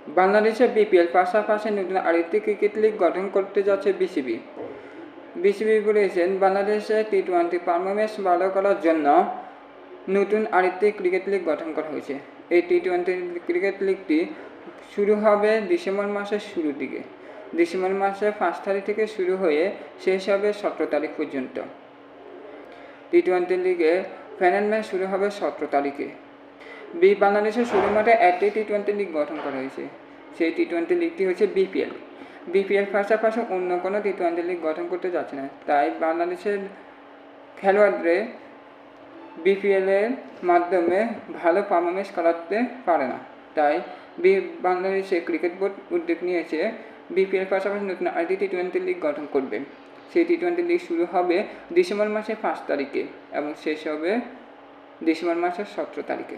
বাংলাদেশে বিপিএল পাশাপাশি নতুন আরেকটি ক্রিকেট লিগ গঠন করতে যাচ্ছে বিসিবি। বিসিবি বলেছেন, বাংলাদেশে টি-20 পারফরমেন্স ভালো করার জন্য নতুন আরেকটি ক্রিকেট লিগ গঠন করা হয়েছে। এই টি-20 ক্রিকেট লিগটি শুরু হবে ডিসেম্বর মাসের শুরুর দিকে। ডিসেম্বর মাসের 5 তারিখ থেকে শুরু হয়ে শেষ হবে 17 তারিখ পর্যন্ত। টি-20 লিগে ফাইনাল ম্যাচ শুরু হবে 17 তারিখে। বাংলাদেশের শুধুমাত্র একটি টি-20 লিগ গঠন করা হয়েছে, সেই টি-20 লিগটি হচ্ছে বিপিএল। বিপিএল পাশাপাশি অন্য কোনো টি-20 লিগ গঠন করতে যাচ্ছে না, তাই বাংলাদেশের খেলোয়াড়দের বিপিএলের মাধ্যমে ভালো পারফরমেন্স করাতে পারে না। তাই বাংলাদেশের ক্রিকেট বোর্ড উদ্যোগ নিয়েছে বিপিএল পাশাপাশি নতুন আরেকটি টি-20 লিগ গঠন করবে। সেই টি-20 লিগ শুরু হবে ডিসেম্বর মাসের 5 তারিখে এবং শেষ হবে ডিসেম্বর মাসের 17 তারিখে।